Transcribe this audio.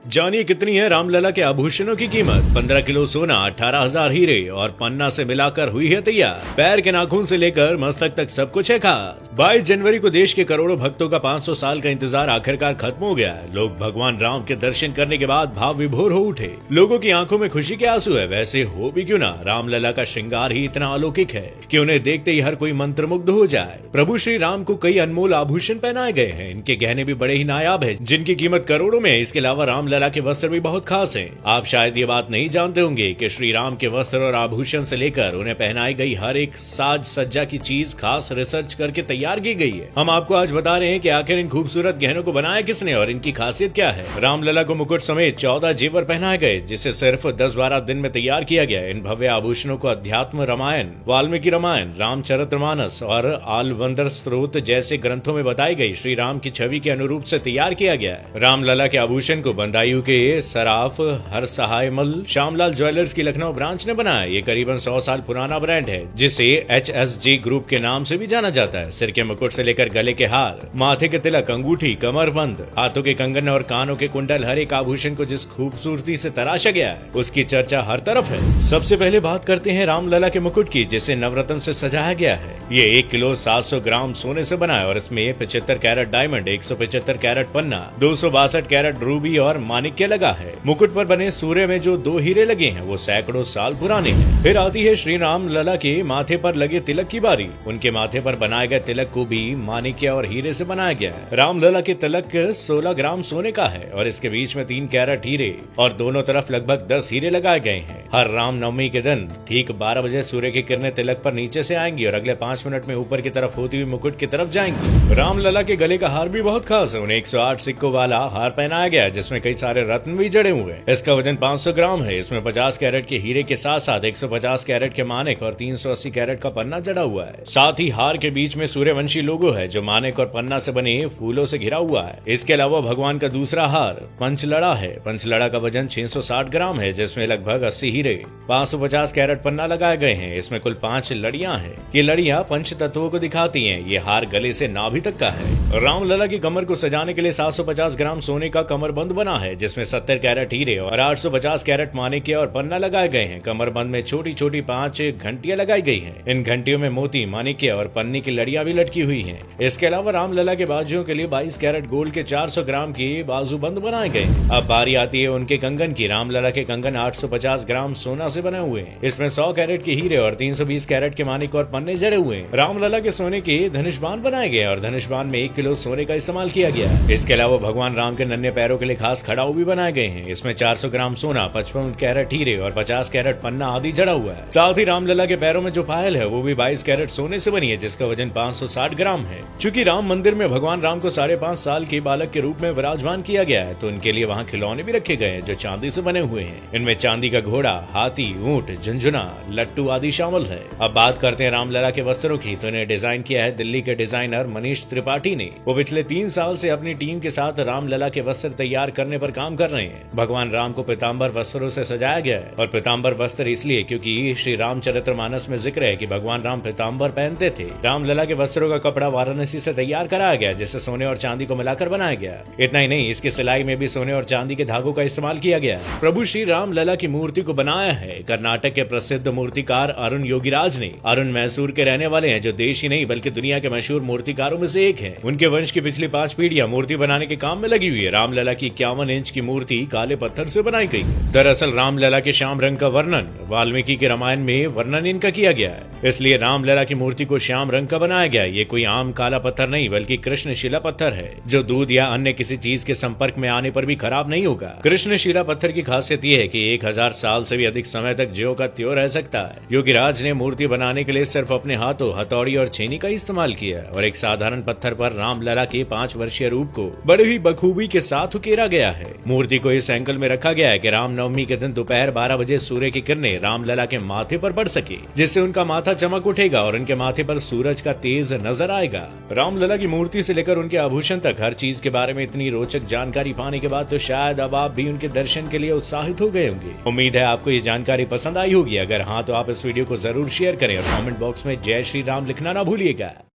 जानिए कितनी है रामलला के आभूषणों की कीमत। 15 किलो सोना, 18,000 हीरे और पन्ना से मिलाकर हुई है तैयार। पैर के नाखून से लेकर मस्तक तक सब कुछ है खास। 22 जनवरी को देश के करोड़ों भक्तों का 500 साल का इंतजार आखिरकार खत्म हो गया है। लोग भगवान राम के दर्शन करने के बाद भाव विभोर हो उठे। लोगों की आंखों में खुशी के आंसू है। वैसे हो भी क्यों ना, रामलला का श्रृंगार ही इतना अलौकिक है कि उन्हें देखते ही हर कोई मंत्रमुग्ध हो जाए। प्रभु श्री राम को कई अनमोल आभूषण पहनाए गए हैं। इनके गहने भी बड़े ही नायाब है, जिनकी कीमत करोड़ों में है। इसके अलावा रामलला के वस्त्र भी बहुत खास हैं। आप शायद ये बात नहीं जानते होंगे कि श्री राम के वस्त्र और आभूषण से लेकर उन्हें पहनाई गई हर एक साज सज्जा की चीज खास रिसर्च करके तैयार की गई है। हम आपको आज बता रहे हैं कि आखिर इन खूबसूरत गहनों को बनाया किसने और इनकी खासियत क्या है। रामलला को मुकुट समेत 14 जेवर पहनाए गए, जिसे सिर्फ 10-12 दिन में तैयार किया गया। इन भव्य आभूषणों को अध्यात्म रामायण, वाल्मीकि रामायण, रामचरितमानस और आलवंदर स्त्रोत जैसे ग्रंथों में बताई गई श्री राम की छवि के अनुरूप से तैयार किया गया है। रामलला के आभूषण को बंदायूं के सराफ हर सहायमल श्यामलाल ज्वेलर्स की लखनऊ ब्रांच ने बनाया। ये करीबन 100 साल पुराना ब्रांड है, जिसे HSG ग्रुप के नाम से भी जाना जाता है। सिर के मुकुट से लेकर गले के हार, माथे के तिलक, अंगूठी, कमरबंद, हाथों के कंगन और कानों के कुंडल, हर एक आभूषण को जिस खूबसूरती से तराशा गया है उसकी चर्चा हर तरफ है। सबसे पहले बात करते हैं रामलला के मुकुट की, जिसे नवरत्न से सजाया गया है। ये 1 किलो 700 ग्राम सोने से बना है और इसमें 75 कैरेट डायमंड, 175 कैरेट पन्ना, 262 कैरेट रूबी और माणिक्य लगा है। मुकुट पर बने सूर्य में जो 2 हीरे लगे हैं वो सैकड़ों साल पुराने हैं। फिर आती है श्री रामलला के माथे पर लगे तिलक की बारी। उनके माथे पर बनाए गए तिलक को भी माणिक्य और हीरे से बनाया गया है। रामलला के तिलक 16 ग्राम सोने का है और इसके बीच में 3 कैरेट हीरे और दोनों तरफ लगभग 10 हीरे लगाए गए हैं। हर राम नवमी के दिन ठीक 12 बजे सूर्य की किरणें तिलक पर नीचे से आएंगी और अगले 5 मिनट में ऊपर की तरफ होती हुई मुकुट की तरफ जाएंगी। रामलला के गले का हार भी बहुत खास है। उन्हें 108 सिक्कों वाला हार पहनाया गया है, जिसमें कई सारे रत्न भी जड़े हुए हैं। इसका वजन 500 ग्राम है। इसमें 50 कैरेट के हीरे के साथ साथ 150 कैरेट के मानिक और 380 कैरेट का पन्ना जड़ा हुआ है। साथ ही हार के बीच में सूर्यवंशी लोगो है, जो मानिक और पन्ना से बने फूलों से घिरा हुआ है। इसके अलावा भगवान का दूसरा हार पंचलड़ा है। पंचलड़ा का वजन 660 ग्राम है, जिसमें लगभग 80 हीरे, 550 कैरेट पन्ना लगाए गए हैं। इसमें कुल 5 लड़ियां हैं। ये लड़ियां पंच तत्वों को दिखाती हैं। ये हार गले से नाभि तक का है। रामलला की कमर को सजाने के लिए 750 ग्राम सोने का कमरबंद बना है, जिसमें 70 कैरेट हीरे और 850 कैरेट माणिक्य और पन्ना लगाए गए हैं। कमरबंद में छोटी छोटी 5 घंटियां लगाई गई हैं। इन घंटियों में मोती, माणिक्य और पन्नी की लड़ियां भी लटकी हुई हैं। इसके अलावा रामलला के बाजुओं के लिए 22 कैरेट गोल्ड के 400 ग्राम के बाजूबंद बनाए गए। अब बारी आती है उनके कंगन की। रामलला के कंगन 850 ग्राम सोना से बने हुए हैं। इसमें 100 कैरेट के हीरे और 320 कैरेट के माणिक और पन्ने जड़े हुए हैं। रामलला के सोने के धनुष्बाण बनाए गए और धनुष्बाण में 1 किलो सोने का इस्तेमाल किया गया है। इसके अलावा भगवान राम के नन्हे पैरों के लिए खास खड़ाऊ भी बनाए गए हैं। इसमें 400 ग्राम सोना, 55 कैरेट हीरे और 50 कैरेट पन्ना आदि जड़ा हुआ है। साथ ही रामलला के पैरों में जो पायल है वो भी 22 कैरेट सोने से बनी है, जिसका वजन 560 ग्राम है। चूंकि राम मंदिर में भगवान राम को 5.5 साल के बालक के रूप में विराजमान किया गया है, तो उनके लिए वहाँ खिलौने भी रखे गए हैं जो चांदी से बने हुए हैं। इनमें चांदी का घोड़ा, हाथी, ऊंट, झुंझुना, लट्टू आदि शामिल है। अब बात करते हैं रामलला के वस्त्रों की, तो इन्हें डिजाइन किया है दिल्ली के डिजाइनर मनीष त्रिपाठी ने। वो पिछले 3 साल से अपनी टीम के साथ रामलला के वस्त्र तैयार करने पर काम कर रहे हैं। भगवान राम को पीताम्बर वस्त्रों से सजाया गया है और पीताम्बर वस्त्र इसलिए क्योंकि श्री रामचरितमानस में जिक्र है कि भगवान राम पीताम्बर पहनते थे। रामलला के वस्त्रों का कपड़ा वाराणसी से तैयार कराया गया, जिसे सोने और चांदी को मिलाकर बनाया गया। इतना ही नहीं, इसकी सिलाई में भी सोने और चांदी के धागों का इस्तेमाल किया गया। प्रभु श्री रामलला की मूर्ति को बनाया है कर्नाटक के प्रसिद्ध मूर्तिकार अरुण योगीराज ने। अरुण मैसूर के रहने वाले हैं, जो देश ही नहीं बल्कि दुनिया के मशहूर मूर्तिकारों में से एक है। उनके वंश की पिछली 5 पीढ़ियां मूर्ति बनाने के काम में लगी हुई है। रामलला की 51 इंच की मूर्ति काले पत्थर से बनाई गई। दरअसल रामलला के श्याम रंग का वर्णन वाल्मीकि के रामायण में वर्णन इनका किया गया है, इसलिए रामलला की मूर्ति को श्याम रंग का बनाया गया। ये कोई आम काला पत्थर नहीं बल्कि कृष्णशिला पत्थर है, जो दूध या अन्य किसी चीज के संपर्क में आने पर भी खराब नहीं होगा। कृष्णशिला पत्थर की खासियत ये है कि 1000 साल से भी अधिक समय तक ज्यों का त्यों रह सकता है। योगीराज ने मूर्ति बनाने के लिए सिर्फ अपने हाथों, हथौड़ी और छेनी का इस्तेमाल किया और एक साधारण पत्थर पर रामलला के 5 वर्षीय रूप को बड़े ही बखूबी के साथ उकेरा गया है। मूर्ति को इस एंगल में रखा गया है कि रामनवमी के दिन दोपहर 12 बजे सूर्य की किरणें रामलला के माथे पर पड़ सके, जिससे उनका माथा चमक उठेगा और उनके माथे पर सूरज का तेज नजर आएगा। रामलला की मूर्ति से लेकर उनके आभूषण तक हर चीज के बारे में इतनी रोचक जानकारी पाने के बाद तो शायद अब आप भी उनके दर्शन के लिए उत्साहित हो गए होंगे। उम्मीद है आपको ये जानकारी पसंद आई होगी। अगर हाँ, तो आप इस वीडियो को जरूर शेयर करें और कमेंट बॉक्स में जय श्री राम लिखना ना भूलिएगा।